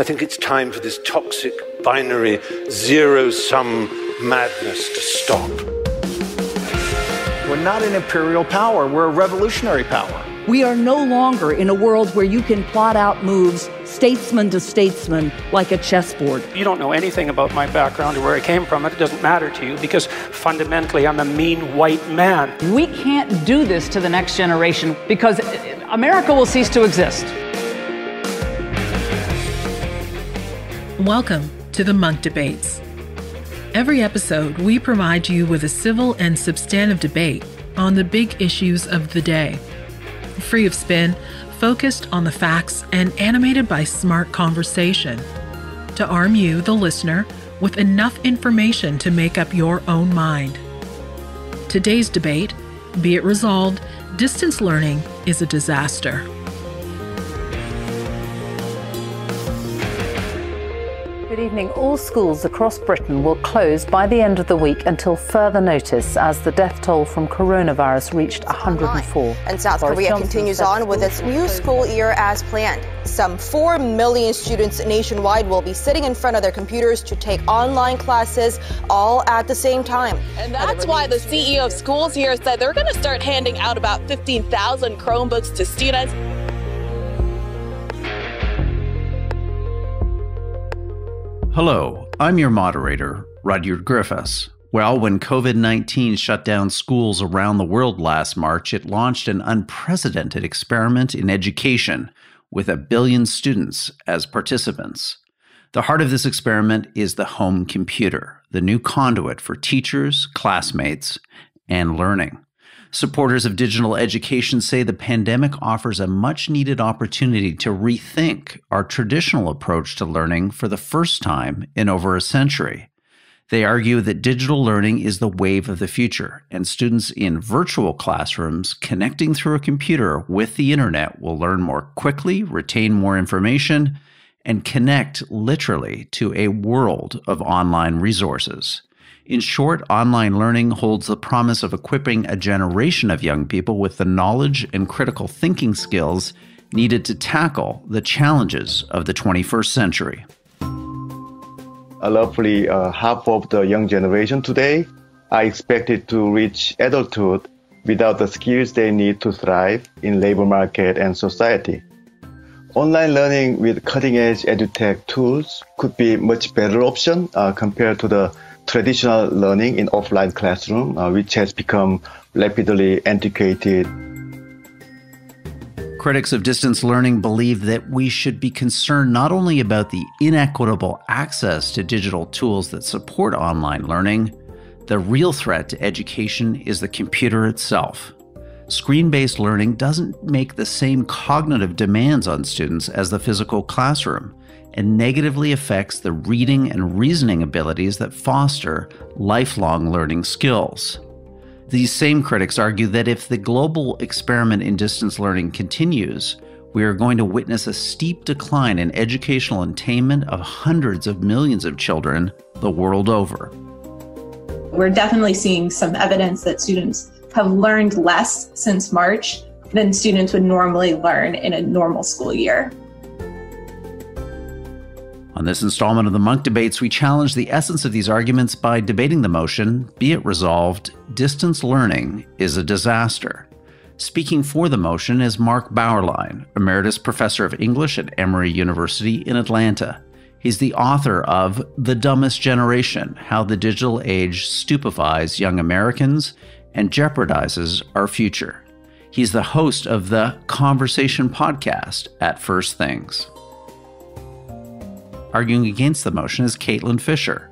I think it's time for this toxic, binary, zero-sum madness to stop. We're not an imperial power. We're a revolutionary power. We are no longer in a world where you can plot out moves statesman to statesman like a chessboard. You don't know anything about my background or where I came from. It doesn't matter to you because fundamentally I'm a mean white man. We can't do this to the next generation because America will cease to exist. Welcome to the Munk Debates. Every episode, we provide you with a civil and substantive debate on the big issues of the day. Free of spin, focused on the facts, and animated by smart conversation to arm you, the listener, with enough information to make up your own mind. Today's debate, be it resolved, distance learning is a disaster. Good evening. All schools across Britain will close by the end of the week until further notice as the death toll from coronavirus reached 104. And South Korea continues on with its new school year as planned. Some 4 million students nationwide will be sitting in front of their computers to take online classes all at the same time. And that's why the CEO of schools here said they're going to start handing out about 15,000 Chromebooks to students. Hello, I'm your moderator, Rudyard Griffiths. Well, when COVID-19 shut down schools around the world last March, it launched an unprecedented experiment in education with 1 billion students as participants. The heart of this experiment is the home computer, the new conduit for teachers, classmates, and learning. Supporters of digital education say the pandemic offers a much-needed opportunity to rethink our traditional approach to learning for the first time in over a century. They argue that digital learning is the wave of the future, and students in virtual classrooms connecting through a computer with the internet will learn more quickly, retain more information, and connect literally to a world of online resources. In short, online learning holds the promise of equipping a generation of young people with the knowledge and critical thinking skills needed to tackle the challenges of the 21st century. Roughly half of the young generation today are expected to reach adulthood without the skills they need to thrive in labor market and society. Online learning with cutting-edge edutech tools could be a much better option compared to the traditional learning in offline classroom, which has become rapidly antiquated. Critics of distance learning believe that we should be concerned not only about the inequitable access to digital tools that support online learning, the real threat to education is the computer itself. Screen-based learning doesn't make the same cognitive demands on students as the physical classroom, and negatively affects the reading and reasoning abilities that foster lifelong learning skills. These same critics argue that if the global experiment in distance learning continues, we are going to witness a steep decline in educational attainment of hundreds of millions of children the world over. We're definitely seeing some evidence that students have learned less since March than students would normally learn in a normal school year. On this installment of the Munk Debates, we challenge the essence of these arguments by debating the motion, be it resolved, distance learning is a disaster. Speaking for the motion is Mark Bauerlein, Emeritus Professor of English at Emory University in Atlanta. He's the author of The Dumbest Generation: How the Digital Age Stupefies Young Americans and Jeopardizes Our Future. He's the host of the Conversation podcast at First Things. Arguing against the motion is Caitlin Fisher,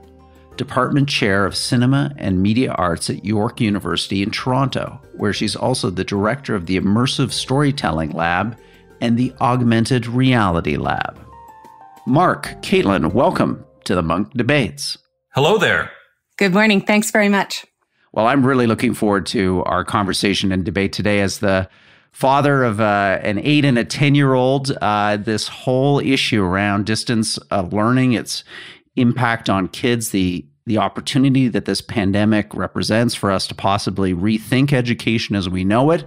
Department Chair of Cinema and Media Arts at York University in Toronto, where she's also the Director of the Immersive Storytelling Lab and the Augmented Reality Lab. Mark, Caitlin, welcome to the Munk Debates. Hello there. Good morning. Thanks very much. Well, I'm really looking forward to our conversation and debate today as the father of an 8 and a 10-year-old. This whole issue around distance learning, its impact on kids, the opportunity that this pandemic represents for us to possibly rethink education as we know it.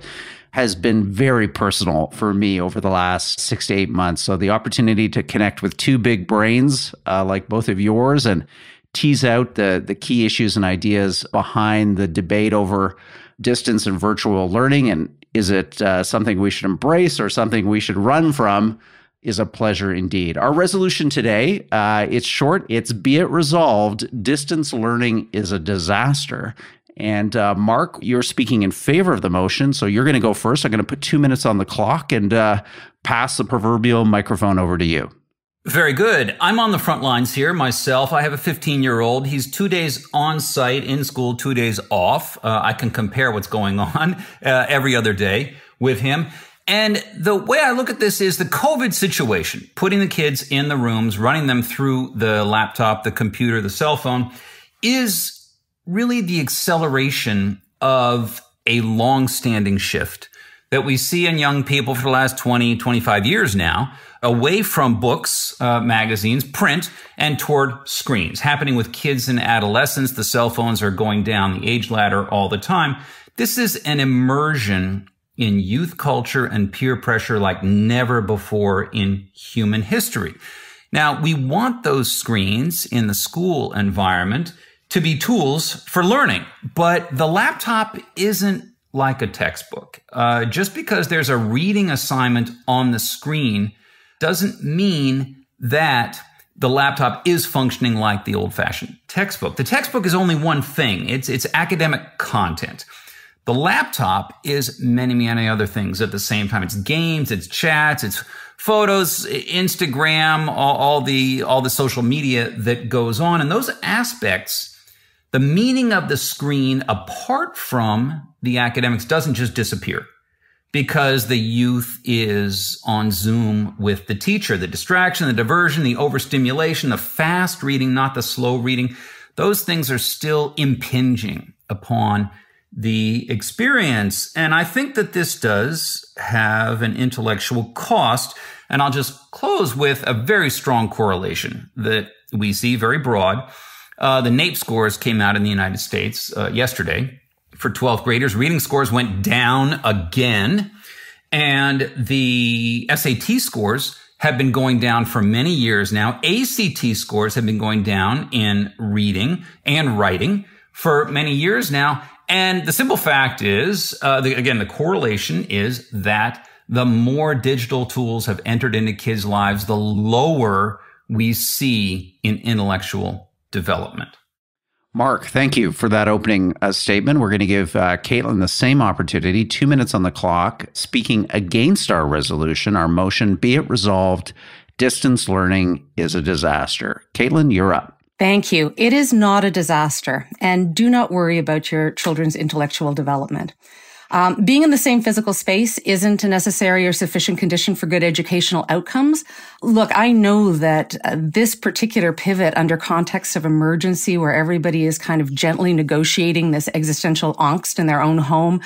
has been very personal for me over the last 6 to 8 months. So the opportunity to connect with two big brains like both of yours and tease out the key issues and ideas behind the debate over distance and virtual learning, and is it something we should embrace or something we should run from, is a pleasure indeed. Our resolution today, it's short. It's be it resolved, distance learning is a disaster. And Mark, you're speaking in favor of the motion, so you're going to go first. I'm going to put 2 minutes on the clock and pass the proverbial microphone over to you. Very good. I'm on the front lines here myself. I have a 15-year-old. He's 2 days on site in school, 2 days off. I can compare what's going on every other day with him. And the way I look at this is the COVID situation, putting the kids in the rooms, running them through the laptop, the computer, the cell phone, is really the acceleration of a long-standing shift that we see in young people for the last 20, 25 years now, away from books, magazines, print, and toward screens. Happening with kids and adolescents. The cell phones are going down the age ladder all the time. This is an immersion in youth culture and peer pressure like never before in human history. Now, we want those screens in the school environment to be tools for learning, but the laptop isn't like a textbook. Just because there's a reading assignment on the screen doesn't mean that the laptop is functioning like the old-fashioned textbook. The textbook is only one thing. It's academic content. The laptop is many, many other things at the same time. It's games, it's chats, it's photos, Instagram, all the social media that goes on. And those aspects, the meaning of the screen, apart from the academics, doesn't just disappear because the youth is on Zoom with the teacher. The distraction, the diversion, the overstimulation, the fast reading, not the slow reading, those things are still impinging upon the experience. And I think that this does have an intellectual cost. And I'll just close with a very strong correlation that we see, very broad. The NAEP scores came out in the United States yesterday for 12th graders. Reading scores went down again. And the SAT scores have been going down for many years now. ACT scores have been going down in reading and writing for many years now. And the simple fact is, again, the correlation is that the more digital tools have entered into kids' lives, the lower we see in intellectual development. Mark, thank you for that opening statement. We're going to give Caitlin the same opportunity, 2 minutes on the clock, speaking against our resolution, our motion, be it resolved, distance learning is a disaster. Caitlin, you're up. Thank you. It is not a disaster, and do not worry about your children's intellectual development. Being in the same physical space isn't a necessary or sufficient condition for good educational outcomes. Look, I know that this particular pivot under context of emergency where everybody is kind of gently negotiating this existential angst in their own home,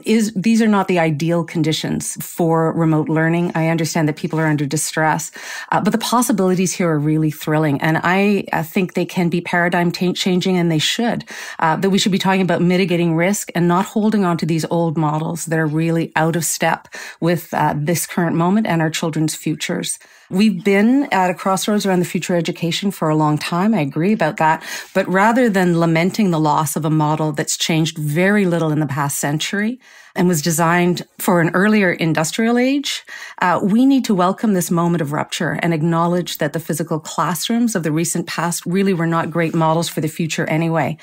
these are not the ideal conditions for remote learning. I understand that people are under distress, but the possibilities here are really thrilling. And I think they can be paradigm changing, and they should, that we should be talking about mitigating risk and not holding on to these old models that are really out of step with this current moment and our children's futures. We've been at a crossroads around the future of education for a long time. I agree about that. But rather than lamenting the loss of a model that's changed very little in the past century and was designed for an earlier industrial age, we need to welcome this moment of rupture and acknowledge that the physical classrooms of the recent past really were not great models for the future anyway.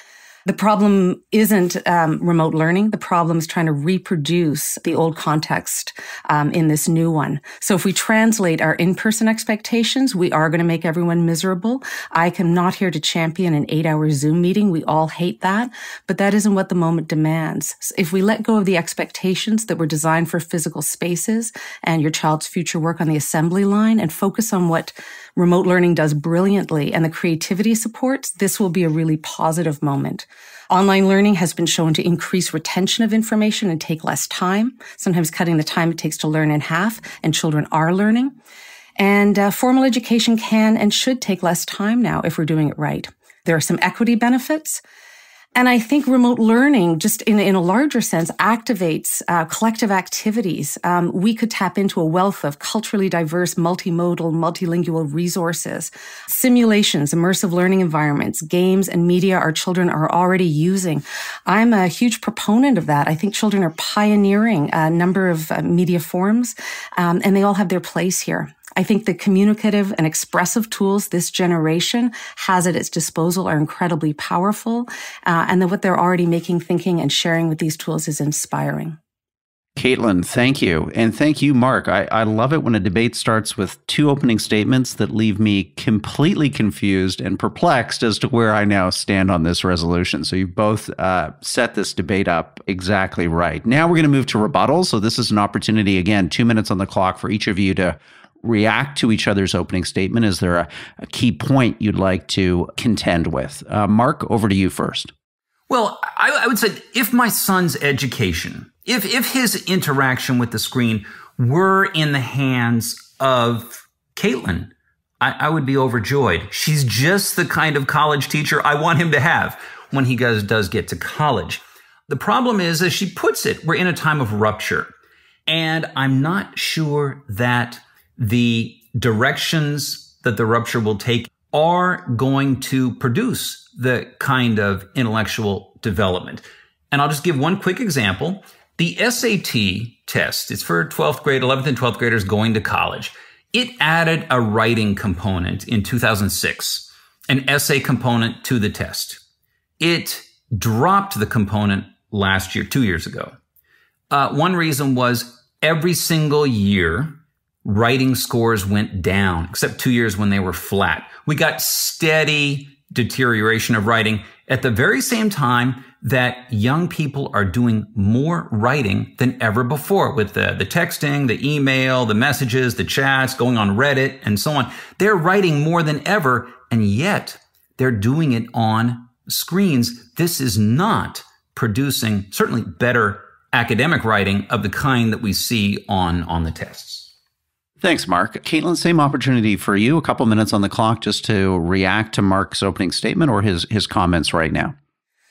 The problem isn't remote learning. The problem is trying to reproduce the old context in this new one. So if we translate our in-person expectations, we are going to make everyone miserable. I am not here to champion an 8-hour Zoom meeting. We all hate that, but that isn't what the moment demands. So if we let go of the expectations that were designed for physical spaces and your child's future work on the assembly line and focus on what remote learning does brilliantly and the creativity supports, this will be a really positive moment. Online learning has been shown to increase retention of information and take less time, sometimes cutting the time it takes to learn in half, and children are learning. And formal education can and should take less time now if we're doing it right. There are some equity benefits. And I think remote learning, just in a larger sense, activates collective activities. We could tap into a wealth of culturally diverse, multimodal, multilingual resources, simulations, immersive learning environments, games, and media our children are already using. I'm a huge proponent of that. I think children are pioneering a number of media forms, and they all have their place here. I think the communicative and expressive tools this generation has at its disposal are incredibly powerful, and that what they're already making, thinking, and sharing with these tools is inspiring. Caitlin, thank you. And thank you, Mark. I love it when a debate starts with two opening statements that leave me completely confused and perplexed as to where I now stand on this resolution. So you've both set this debate up exactly right. Now we're going to move to rebuttal. So this is an opportunity, again, 2 minutes on the clock for each of you to react to each other's opening statement. Is there a key point you'd like to contend with? Mark, over to you first. Well, I would say if my son's education, if his interaction with the screen were in the hands of Caitlin, I would be overjoyed. She's just the kind of college teacher I want him to have when he does get to college. The problem is, as she puts it, we're in a time of rupture. And I'm not sure that the directions that the rupture will take are going to produce the kind of intellectual development. And I'll just give one quick example. The SAT test, it's for 12th grade, 11th and 12th graders going to college. It added a writing component in 2006, an essay component to the test. It dropped the component last year, 2 years ago. One reason was every single year, writing scores went down, except 2 years when they were flat. We got steady deterioration of writing at the very same time that young people are doing more writing than ever before with the texting, the email, the messages, the chats, going on Reddit, and so on. They're writing more than ever, and yet they're doing it on screens. This is not producing certainly better academic writing of the kind that we see on the tests. Thanks, Mark. Caitlin, same opportunity for you. A couple minutes on the clock just to react to Mark's opening statement or his comments right now.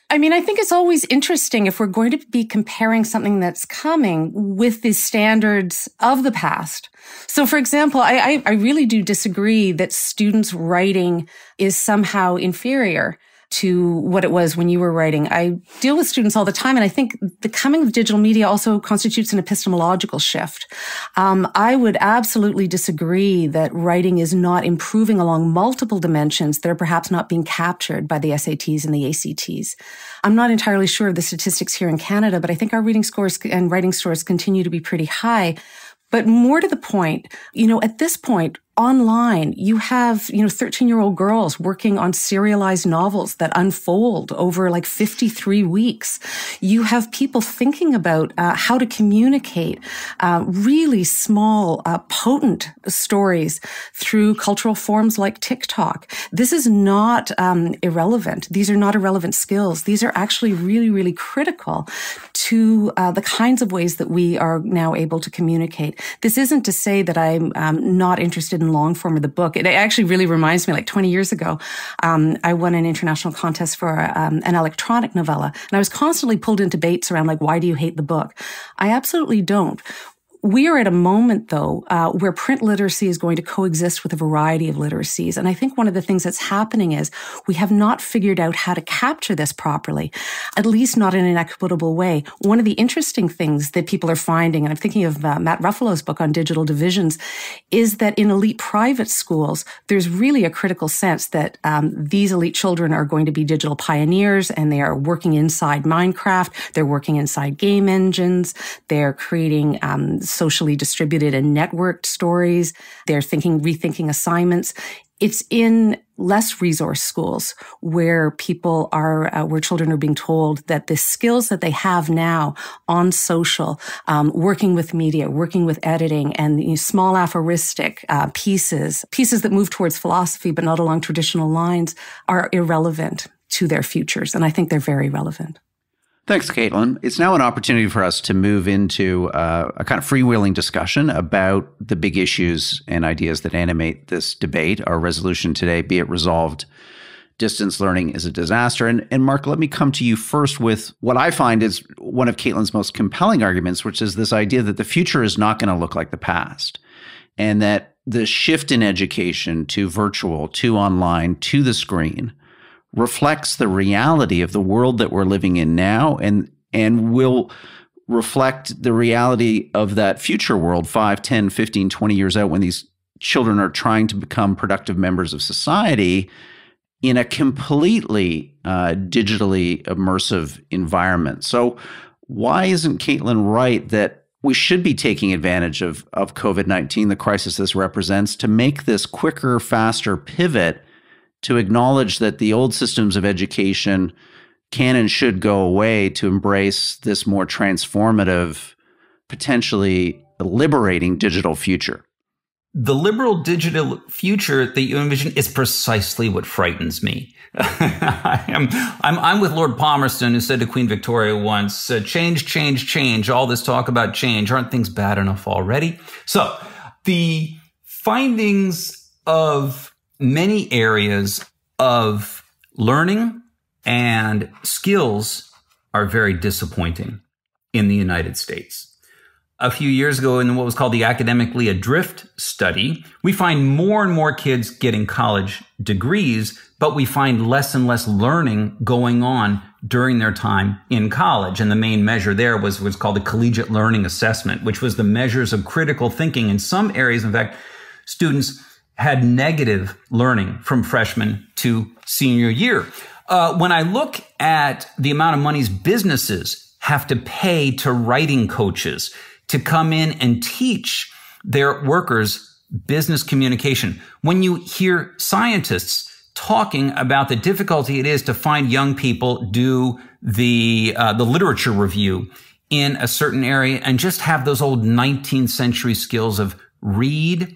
I mean, I think it's always interesting if we're going to be comparing something that's coming with the standards of the past. So, for example, I really do disagree that students' writing is somehow inferior to what it was when you were writing. I deal with students all the time, and I think the coming of digital media also constitutes an epistemological shift. I would absolutely disagree that writing is not improving along multiple dimensions that are perhaps not being captured by the SATs and the ACTs. I'm not entirely sure of the statistics here in Canada, but I think our reading scores and writing scores continue to be pretty high. But more to the point, at this point, online, you have, 13-year-old girls working on serialized novels that unfold over like 53 weeks. You have people thinking about how to communicate really small, potent stories through cultural forms like TikTok. This is not irrelevant. These are not irrelevant skills. These are actually really, really critical to the kinds of ways that we are now able to communicate. This isn't to say that I'm not interested in long form of the book. It actually really reminds me, like 20 years ago, I won an international contest for an electronic novella. And I was constantly pulled into debates around, like, why do you hate the book? I absolutely don't. We are at a moment, though, where print literacy is going to coexist with a variety of literacies. And I think one of the things that's happening is we have not figured out how to capture this properly, at least not in an equitable way. One of the interesting things that people are finding, and I'm thinking of Matt Ruffalo's book on digital divisions, is that in elite private schools, there's really a critical sense that these elite children are going to be digital pioneers, and they are working inside Minecraft. They're working inside game engines. They're creating socially distributed and networked stories. They're rethinking assignments. It's in less resource schools where where children are being told that the skills that they have now on social, working with media, working with editing, and small aphoristic pieces that move towards philosophy but not along traditional lines, are irrelevant to their futures. And I think they're very relevant. Thanks, Caitlin. It's now an opportunity for us to move into a kind of freewheeling discussion about the big issues and ideas that animate this debate. Our resolution today, be it resolved, distance learning is a disaster. And Mark, let me come to you first with what I find is one of Caitlin's most compelling arguments, which is this idea that the future is not going to look like the past, and that the shift in education to virtual, to online, to the screen reflects the reality of the world that we're living in now, and will reflect the reality of that future world 5, 10, 15, 20 years out, when these children are trying to become productive members of society in a completely digitally immersive environment. So why isn't Caitlin right that we should be taking advantage of COVID-19, the crisis this represents, to make this quicker, faster pivot to acknowledge that the old systems of education can and should go away to embrace this more transformative, potentially liberating digital future? The liberal digital future that you envision is precisely what frightens me. I'm with Lord Palmerston, who said to Queen Victoria once, change, change, change. All this talk about change. Aren't things bad enough already? So the findings of many areas of learning and skills are very disappointing in the United States. A few years ago, in what was called the Academically Adrift study, we find more and more kids getting college degrees, but we find less and less learning going on during their time in college. And the main measure there was what's called the Collegiate Learning Assessment, which was the measures of critical thinking. In some areas, in fact, students had negative learning from freshman to senior year. When I look at the amount of monies businesses have to pay to writing coaches to come in and teach their workers business communication, when you hear scientists talking about the difficulty it is to find young people do the literature review in a certain area and just have those old 19th century skills of read,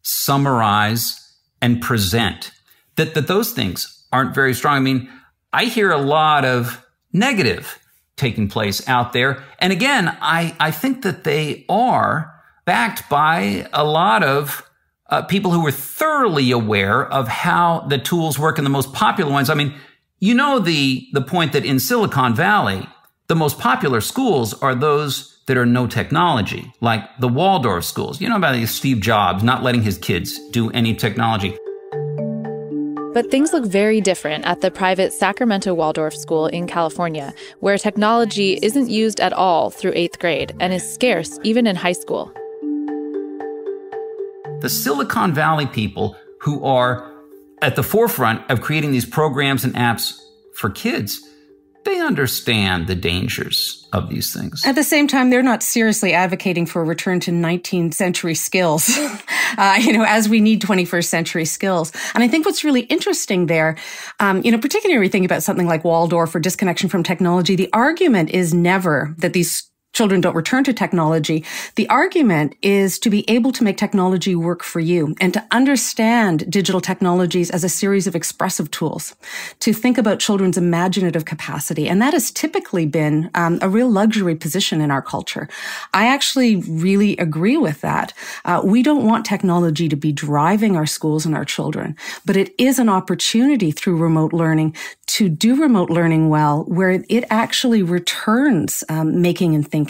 summarize, and present, that those things aren't very strong. I mean, I hear a lot of negative taking place out there. And again, I think that they are backed by a lot of people who are thoroughly aware of how the tools work, and the most popular ones. I mean, you know, the point that in Silicon Valley, the most popular schools are those that are no technology, like the Waldorf schools. You know about Steve Jobs not letting his kids do any technology. But things look very different at the private Sacramento Waldorf School in California, where technology isn't used at all through 8th grade and is scarce even in high school. The Silicon Valley people who are at the forefront of creating these programs and apps for kids, they understand the dangers of these things. At the same time, they're not seriously advocating for a return to 19th century skills, as we need 21st century skills. And I think what's really interesting there, particularly when we think about something like Waldorf or disconnection from technology, the argument is never that these children don't return to technology. The argument is to be able to make technology work for you and to understand digital technologies as a series of expressive tools, to think about children's imaginative capacity. And that has typically been a real luxury position in our culture. I actually really agree with that. We don't want technology to be driving our schools and our children, but it is an opportunity through remote learning to do remote learning well, where it actually returns making and thinking.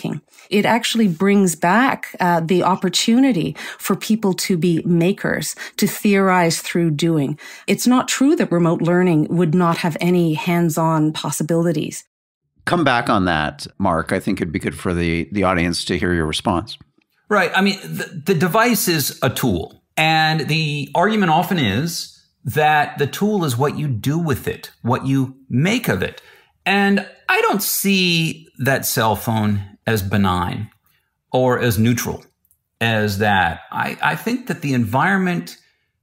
It actually brings back the opportunity for people to be makers, to theorize through doing. It's not true that remote learning would not have any hands-on possibilities. Come back on that, Mark. I think it'd be good for the audience to hear your response. Right. I mean, the device is a tool. And the argument often is that the tool is what you do with it, what you make of it. And I don't see that cell phone as benign or as neutral as that. I think that the environment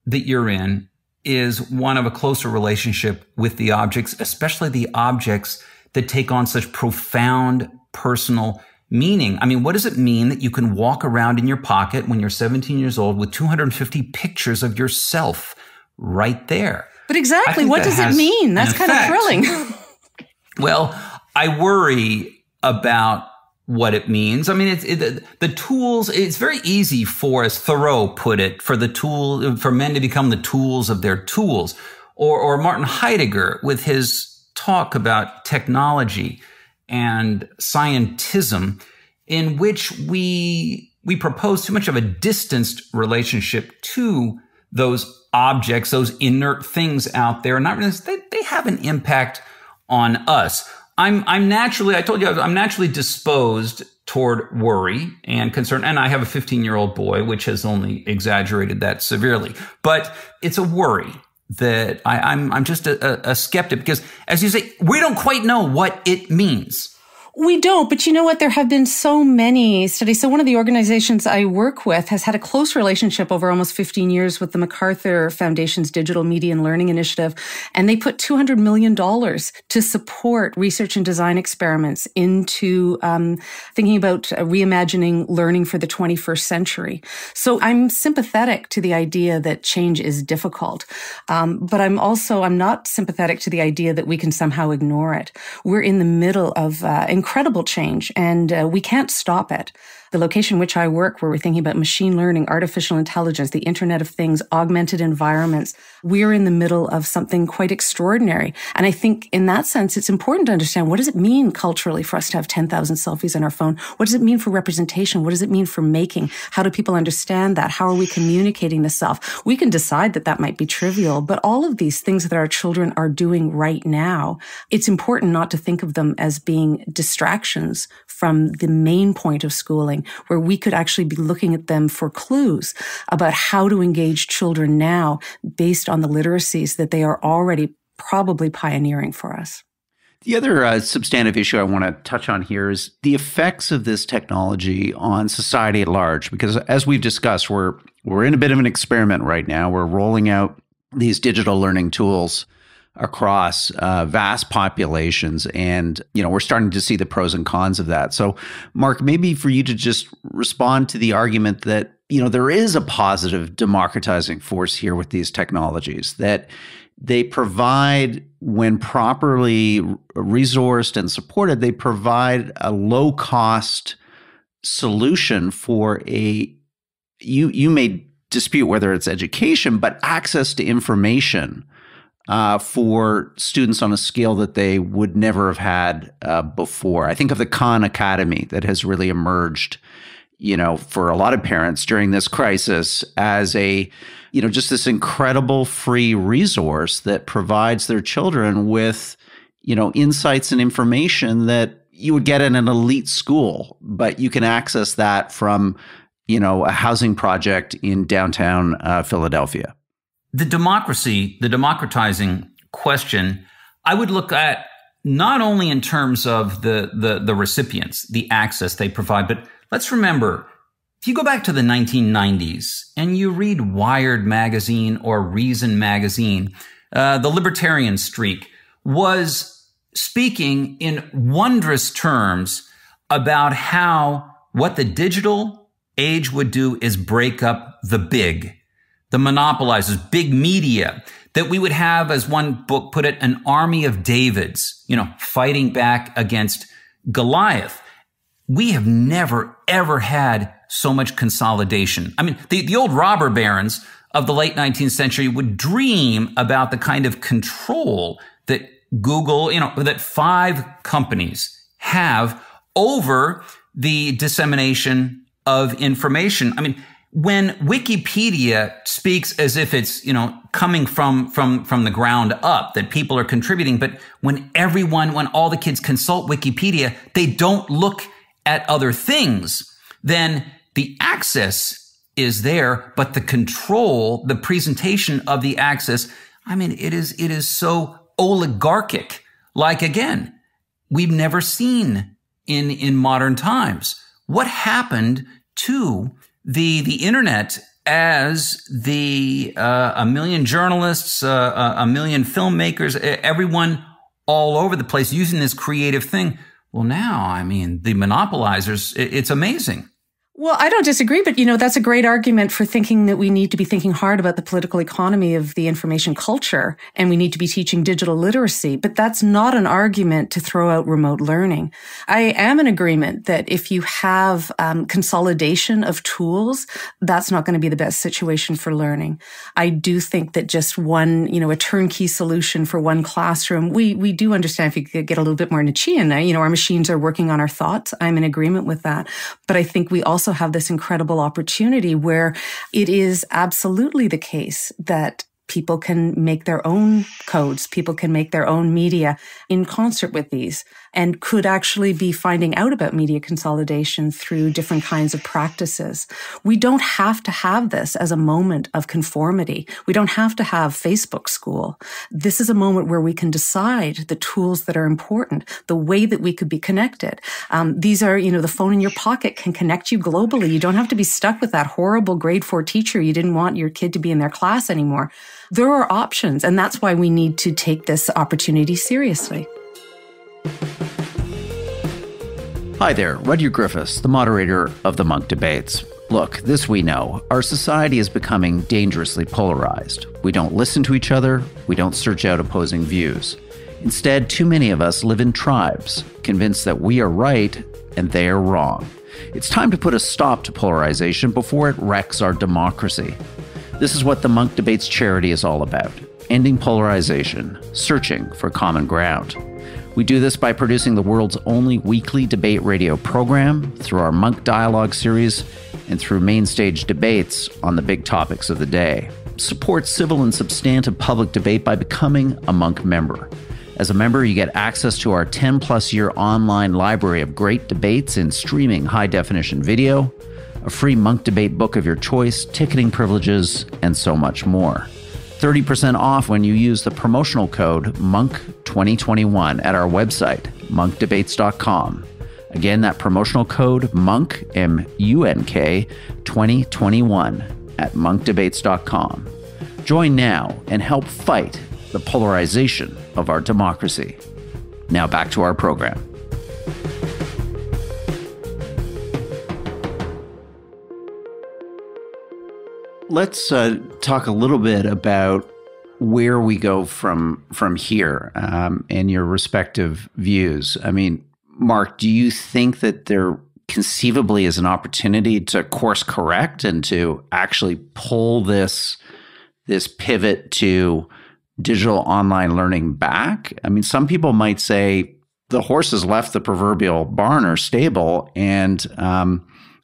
that you're in is one of a closer relationship with the objects, especially the objects that take on such profound personal meaning. I mean, what does it mean that you can walk around in your pocket when you're 17 years old with 250 pictures of yourself right there? But exactly, what does it mean? That's kind of thrilling. Well, I worry about what it means. I mean, the tools, it's very easy for, as Thoreau put it, for men to become the tools of their tools. or Martin Heidegger with his talk about technology and scientism, in which we propose too much of a distanced relationship to those objects, those inert things out there. Not really, they have an impact on us. I'm naturally, I told you, I'm naturally disposed toward worry and concern. And I have a 15-year-old boy, which has only exaggerated that severely. But it's a worry that I'm just a skeptic because, as you say, we don't quite know what it means. We don't, but you know what? There have been so many studies. So one of the organizations I work with has had a close relationship over almost 15 years with the MacArthur Foundation's Digital Media and Learning Initiative. And they put $200 million to support research and design experiments into thinking about reimagining learning for the 21st century. So I'm sympathetic to the idea that change is difficult. But I'm not sympathetic to the idea that we can somehow ignore it. We're in the middle of incredible change, and we can't stop it. The location in which I work, where we're thinking about machine learning, artificial intelligence, the Internet of Things, augmented environments, we're in the middle of something quite extraordinary. And I think in that sense, it's important to understand, what does it mean culturally for us to have 10,000 selfies on our phone? What does it mean for representation? What does it mean for making? How do people understand that? How are we communicating the self? We can decide that that might be trivial, but all of these things that our children are doing right now, it's important not to think of them as being distractions from the main point of schooling, where we could actually be looking at them for clues about how to engage children now based on the literacies that they are already probably pioneering for us. The other substantive issue I want to touch on here is the effects of this technology on society at large, because as we've discussed, we're in a bit of an experiment right now. We're rolling out these digital learning tools across vast populations. And, we're starting to see the pros and cons of that. So, Mark, maybe for you to just respond to the argument that, there is a positive democratizing force here with these technologies, that they provide, when properly resourced and supported, they provide a low-cost solution for you may dispute whether it's education, but access to information for students on a scale that they would never have had before. I think of the Khan Academy that has really emerged, for a lot of parents during this crisis as just this incredible free resource that provides their children with, insights and information that you would get in an elite school, but you can access that from, a housing project in downtown Philadelphia. The democratizing question, I would look at not only in terms of the recipients, the access they provide, but let's remember, if you go back to the 1990s and you read Wired magazine or Reason magazine, the libertarian streak was speaking in wondrous terms about how what the digital age would do is break up the monopolizers, big media, that we would have, as one book put it, an army of Davids, fighting back against Goliath. We have never, ever had so much consolidation. I mean, the old robber barons of the late 19th century would dream about the kind of control that Google, that 5 companies have over the dissemination of information. I mean, when Wikipedia speaks as if it's, coming from the ground up, that people are contributing, but when all the kids consult Wikipedia, they don't look at other things, then the access is there, but the control, the presentation of the access, it is so oligarchic, like, again, we've never seen in modern times. What happened to the internet as a million journalists, a million filmmakers, everyone all over the place using this creative thing? Well, now, the monopolizers, it's amazing. Well, I don't disagree, but that's a great argument for thinking that we need to be thinking hard about the political economy of the information culture, and we need to be teaching digital literacy. But that's not an argument to throw out remote learning. I am in agreement that if you have consolidation of tools, that's not going to be the best situation for learning. I do think that just one, a turnkey solution for one classroom, we do understand if you could get a little bit more Nietzschean, our machines are working on our thoughts. I'm in agreement with that. But I think we also have this incredible opportunity where it is absolutely the case that people can make their own codes, people can make their own media in concert with these, and could actually be finding out about media consolidation through different kinds of practices. We don't have to have this as a moment of conformity. We don't have to have Facebook school. This is a moment where we can decide the tools that are important, the way that we could be connected. These are, the phone in your pocket can connect you globally. You don't have to be stuck with that horrible grade 4 teacher you didn't want your kid to be in their class anymore. There are options, and that's why we need to take this opportunity seriously. Hi there, Rudyard Griffiths, the moderator of the Munk Debates. Look, this we know. Our society is becoming dangerously polarized. We don't listen to each other. We don't search out opposing views. Instead, too many of us live in tribes, convinced that we are right and they are wrong. It's time to put a stop to polarization before it wrecks our democracy. This is what the Munk Debates charity is all about: ending polarization, searching for common ground. We do this by producing the world's only weekly debate radio program, through our Munk Dialogue series, and through main stage debates on the big topics of the day. Support civil and substantive public debate by becoming a Munk member. As a member, you get access to our 10-plus year online library of great debates in streaming high-definition video, a free Munk debate book of your choice, ticketing privileges, and so much more. 30% off when you use the promotional code MONK2021 at our website, monkdebates.com. Again, that promotional code MONK, M-U-N-K, 2021 at monkdebates.com. Join now and help fight the polarization of our democracy. Now back to our program. Let's talk a little bit about where we go from here and your respective views. I mean, Mark, do you think that there conceivably is an opportunity to course correct and to actually pull this pivot to digital online learning back? I mean, some people might say the horse has left the proverbial barn or stable, and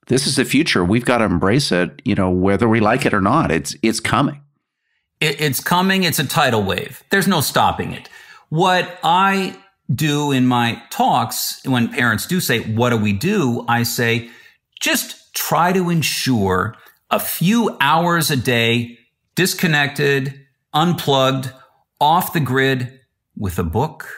this is the future. We've got to embrace it, whether we like it or not. It's coming. It's coming. It's a tidal wave. There's no stopping it. What I do in my talks, when parents do say, what do we do? I say, just try to ensure a few hours a day, disconnected, unplugged, off the grid, with a book,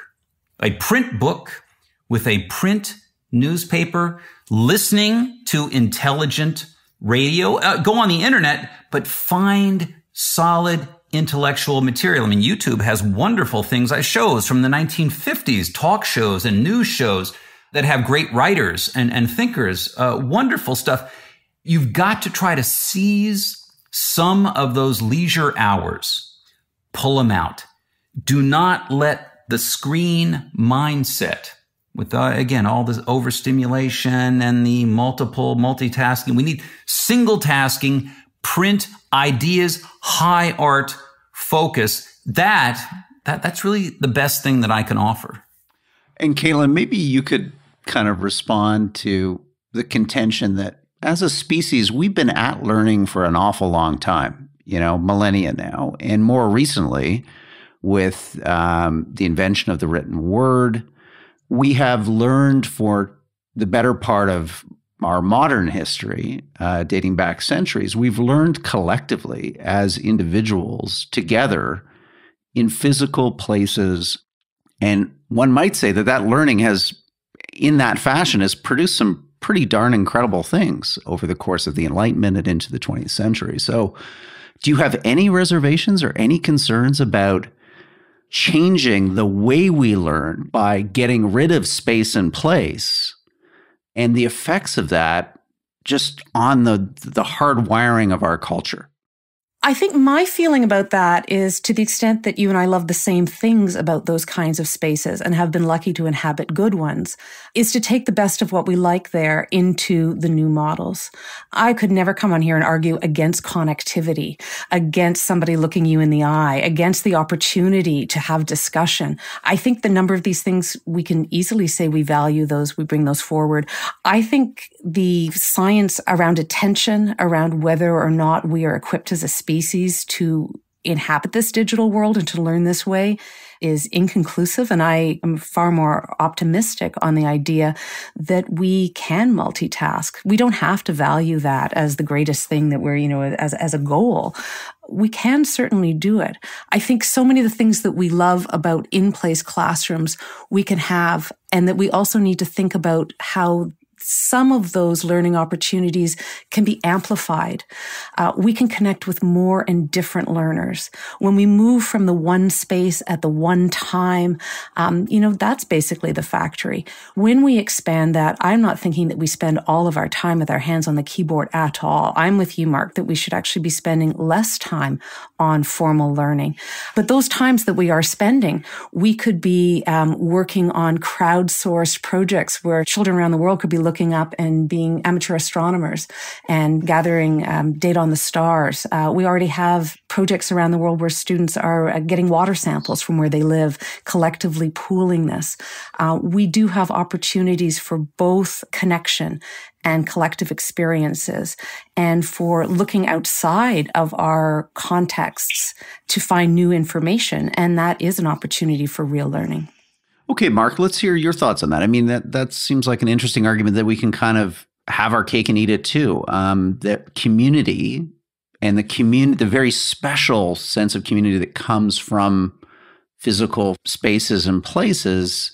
a print book, with a print newspaper, listening to intelligent radio, go on the internet, but find solid intellectual material. I mean, YouTube has wonderful shows from the 1950s, talk shows and news shows that have great writers and thinkers, wonderful stuff. You've got to try to seize some of those leisure hours, pull them out. Do not let the screen mindset, with, again, all this overstimulation and the multitasking. We need single tasking, print ideas, high art, focus. That's really the best thing that I can offer. And Caitlin, maybe you could kind of respond to the contention that as a species, we've been at learning for an awful long time, millennia now. And more recently, with the invention of the written word, we have learned for the better part of our modern history, dating back centuries, we've learned collectively as individuals together in physical places. And one might say that learning has, in that fashion, has produced some pretty darn incredible things over the course of the Enlightenment and into the 20th century. So do you have any reservations or any concerns about changing the way we learn by getting rid of space and place, and the effects of that just on the hard wiring of our culture? I think my feeling about that is, to the extent that you and I love the same things about those kinds of spaces and have been lucky to inhabit good ones, is to take the best of what we like there into the new models. I could never come on here and argue against connectivity, against somebody looking you in the eye, against the opportunity to have discussion. I think the number of these things, we can easily say we value those, we bring those forward. I think the science around attention, around whether or not we are equipped as a species to inhabit this digital world and to learn this way is inconclusive. And I am far more optimistic on the idea that we can multitask. We don't have to value that as the greatest thing that we're, as a goal. We can certainly do it. I think so many of the things that we love about in-place classrooms we can have, and that we also need to think about how some of those learning opportunities can be amplified. We can connect with more and different learners. When we move from the one space at the one time, that's basically the factory. When we expand that, I'm not thinking that we spend all of our time with our hands on the keyboard at all. I'm with you, Mark, that we should actually be spending less time on formal learning. But those times that we are spending, we could be working on crowdsourced projects where children around the world could be looking up and being amateur astronomers and gathering data on the stars. We already have projects around the world where students are getting water samples from where they live, collectively pooling this. We do have opportunities for both connection and collective experiences, and for looking outside of our contexts to find new information. And that is an opportunity for real learning. Okay, Mark, let's hear your thoughts on that. I mean, that seems like an interesting argument that we can kind of have our cake and eat it too. That community and the very special sense of community that comes from physical spaces and places,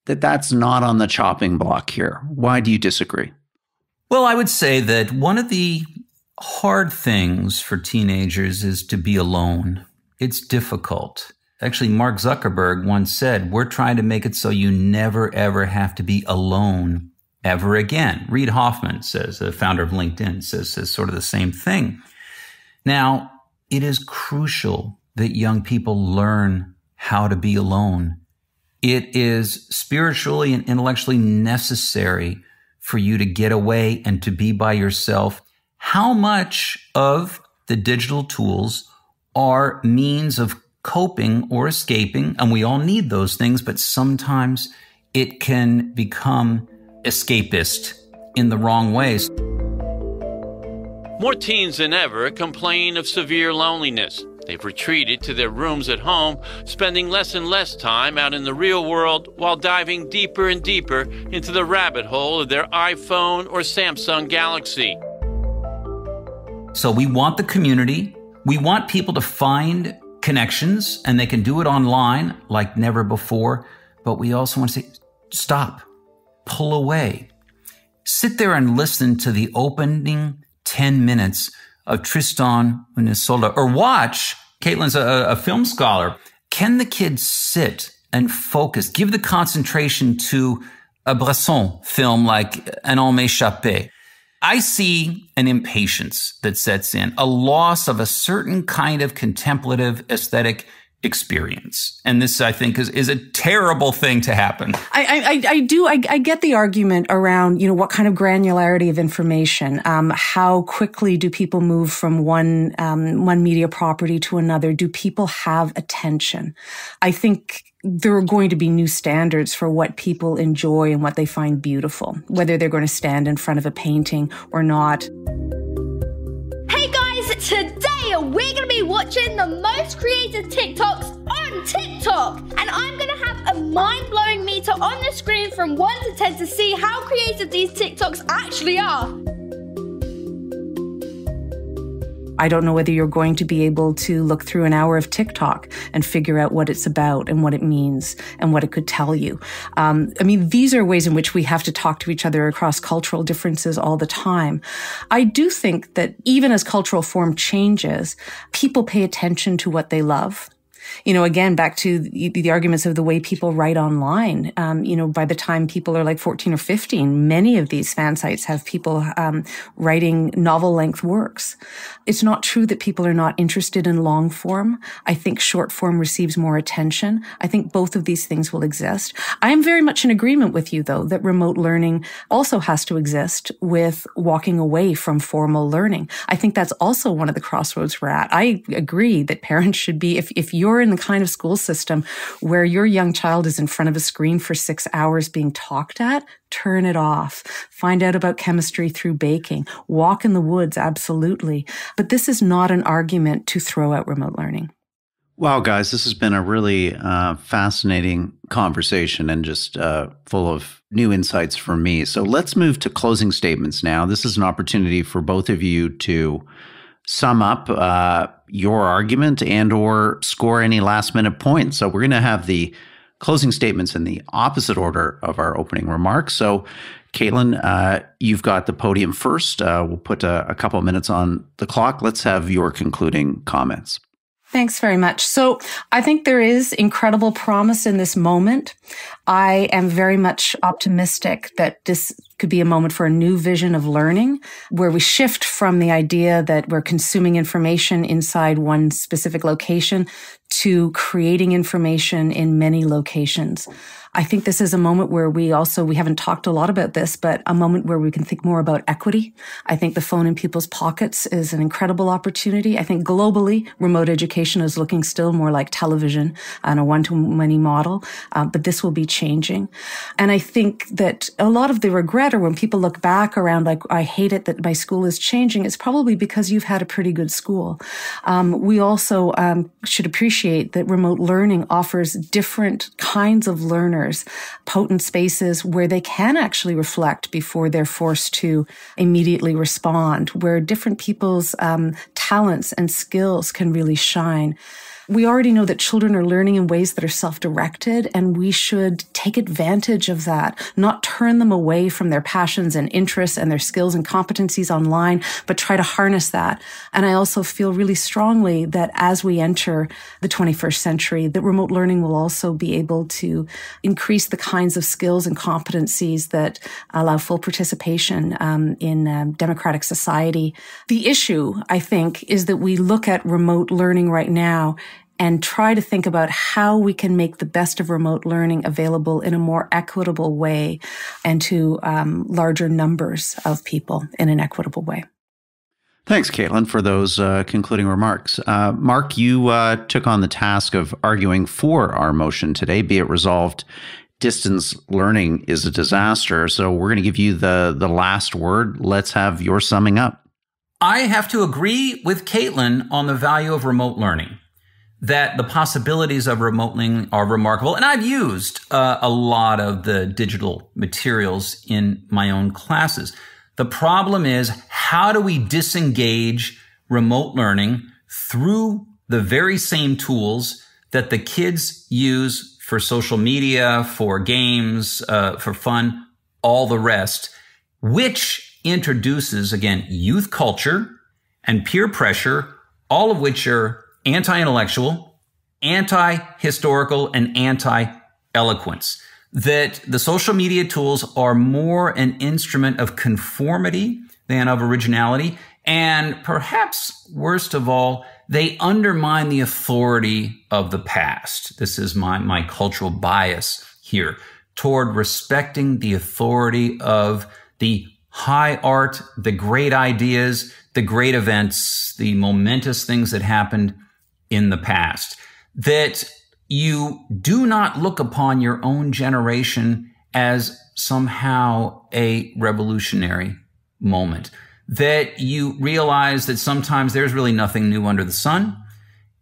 that's not on the chopping block here. Why do you disagree? Well, I would say that one of the hard things for teenagers is to be alone. It's difficult. Actually, Mark Zuckerberg once said, we're trying to make it so you never, ever have to be alone ever again. Reid Hoffman says, the founder of LinkedIn, says sort of the same thing. Now, it is crucial that young people learn how to be alone. It is spiritually and intellectually necessary for you to get away and to be by yourself. How much of the digital tools are means of coping or escaping, and we all need those things, but sometimes it can become escapist in the wrong ways. More teens than ever complain of severe loneliness. They've retreated to their rooms at home, spending less and less time out in the real world while diving deeper and deeper into the rabbit hole of their iPhone or Samsung Galaxy. So we want the community. We want people to find connections, and they can do it online like never before. But we also want to say, stop, pull away. Sit there and listen to the opening 10 minutes of Tristan und Isolde, or watch, Caitlin's a film scholar. Can the kids sit and focus, give the concentration to a Bresson film like Un homme échappé? I see an impatience that sets in, a loss of a certain kind of contemplative aesthetic experience. And this, I think, is a terrible thing to happen. I get the argument around, what kind of granularity of information, how quickly do people move from one media property to another? Do people have attention? I think there are going to be new standards for what people enjoy and what they find beautiful, whether they're going to stand in front of a painting or not. Hey guys, today we're going to be watching the most creative TikToks on TikTok. And I'm going to have a mind-blowing meter on the screen from 1 to 10 to see how creative these TikToks actually are. I don't know whether you're going to be able to look through an hour of TikTok and figure out what it's about and what it means and what it could tell you. These are ways in which we have to talk to each other across cultural differences all the time. I do think that even as cultural form changes, people pay attention to what they love. Again, back to the arguments of the way people write online. By the time people are like 14 or 15, many of these fan sites have people writing novel-length works. It's not true that people are not interested in long form. I think short form receives more attention. I think both of these things will exist. I am very much in agreement with you, though, that remote learning also has to exist with walking away from formal learning. I think that's also one of the crossroads we're at. I agree that parents should be, if you're in the kind of school system where your young child is in front of a screen for 6 hours being talked at, turn it off. Find out about chemistry through baking. Walk in the woods, absolutely. But this is not an argument to throw out remote learning. Wow, guys, this has been a really fascinating conversation and just full of new insights for me. So let's move to closing statements now. This is an opportunity for both of you to sum up your argument and or score any last minute points. So we're going to have the closing statements in the opposite order of our opening remarks. So Caitlin, you've got the podium first. We'll put a couple of minutes on the clock. Let's have your concluding comments. Thanks very much. So I think there is incredible promise in this moment. I am very much optimistic that this could be a moment for a new vision of learning, where we shift from the idea that we're consuming information inside one specific location to creating information in many locations. I think this is a moment where we haven't talked a lot about this, but a moment where we can think more about equity. I think the phone in people's pockets is an incredible opportunity. I think globally, remote education is looking still more like television and a one-to-many model, but this will be changing. And I think that a lot of the regret, or when people look back around like, I hate it that my school is changing, it's probably because you've had a pretty good school. We also should appreciate that remote learning offers different kinds of learners, potent spaces where they can actually reflect before they're forced to immediately respond, where different people's talents and skills can really shine. We already know that children are learning in ways that are self-directed, and we should take advantage of that, not turn them away from their passions and interests and their skills and competencies online, but try to harness that. And I also feel really strongly that as we enter the 21st century, that remote learning will also be able to increase the kinds of skills and competencies that allow full participation in democratic society. The issue, I think, is that we look at remote learning right now and try to think about how we can make the best of remote learning available in a more equitable way and to larger numbers of people in an equitable way. Thanks, Caitlin, for those concluding remarks. Mark, you took on the task of arguing for our motion today, be it resolved, distance learning is a disaster. So we're going to give you the last word. Let's have your summing up. I have to agree with Caitlin on the value of remote learning, that the possibilities of remote learning are remarkable. And I've used a lot of the digital materials in my own classes. The problem is, how do we disengage remote learning through the very same tools that the kids use for social media, for games, for fun, all the rest, which introduces, again, youth culture and peer pressure, all of which are anti-intellectual, anti-historical, and anti-eloquence. That the social media tools are more an instrument of conformity than of originality. And perhaps worst of all, they undermine the authority of the past. This is my cultural bias here toward respecting the authority of the high art, the great ideas, the great events, the momentous things that happened in the past. That you do not look upon your own generation as somehow a revolutionary moment. That you realize that sometimes there's really nothing new under the sun,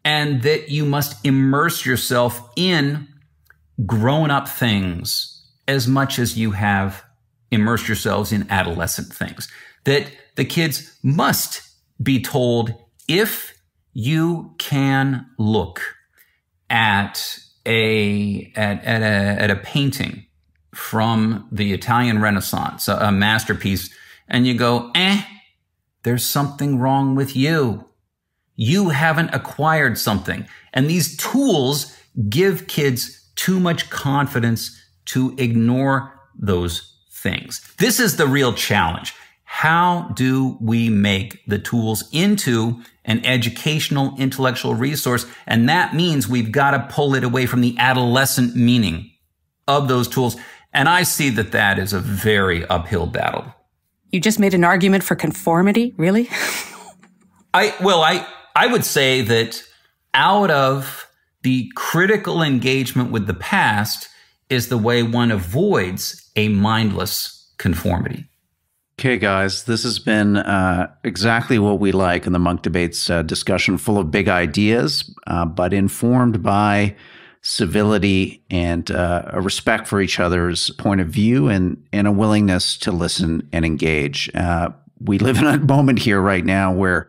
and that you must immerse yourself in grown-up things as much as you have immersed yourselves in adolescent things. That the kids must be told, if you can look at a painting from the Italian Renaissance, a masterpiece, and you go, there's something wrong with you. you haven't acquired something. And these tools give kids too much confidence to ignore those things. This is the real challenge. How do we make the tools into an educational, intellectual resource? And that means we've got to pull it away from the adolescent meaning of those tools. And I see that that is a very uphill battle. You just made an argument for conformity, really? I would say that out of the critical engagement with the past is the way one avoids a mindless conformity. Okay, guys, this has been exactly what we like in the Munk Debates discussion, full of big ideas, but informed by civility and a respect for each other's point of view and a willingness to listen and engage. We live in a moment here right now where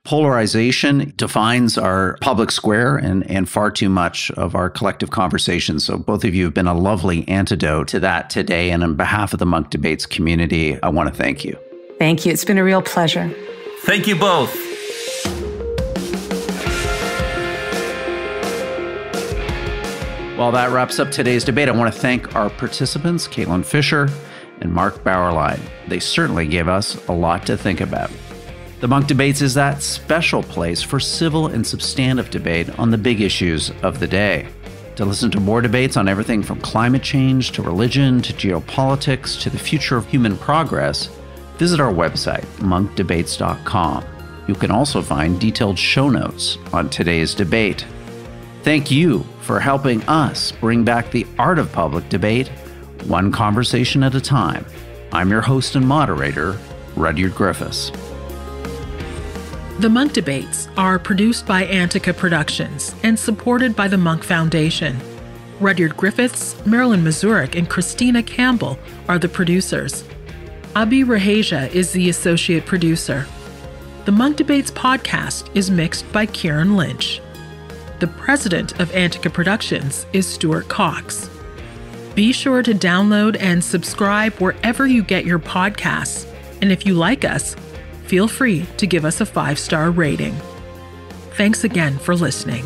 polarization defines our public square and far too much of our collective conversation. So both of you have been a lovely antidote to that today. And on behalf of the Munk Debates community, I want to thank you. Thank you. It's been a real pleasure. Thank you both. Well, that wraps up today's debate. I want to thank our participants, Caitlin Fisher and Mark Bauerlein. They certainly gave us a lot to think about. The Munk Debates is that special place for civil and substantive debate on the big issues of the day. To listen to more debates on everything from climate change to religion to geopolitics to the future of human progress, visit our website, monkdebates.com. You can also find detailed show notes on today's debate. Thank you for helping us bring back the art of public debate, one conversation at a time. I'm your host and moderator, Rudyard Griffiths. The Munk Debates are produced by Antica Productions and supported by the Munk Foundation. Rudyard Griffiths, Marilyn Mazurek, and Christina Campbell are the producers. Abi Raheja is the associate producer. The Munk Debates podcast is mixed by Kieran Lynch. The president of Antica Productions is Stuart Cox. Be sure to download and subscribe wherever you get your podcasts. And if you like us, feel free to give us a 5-star rating. Thanks again for listening.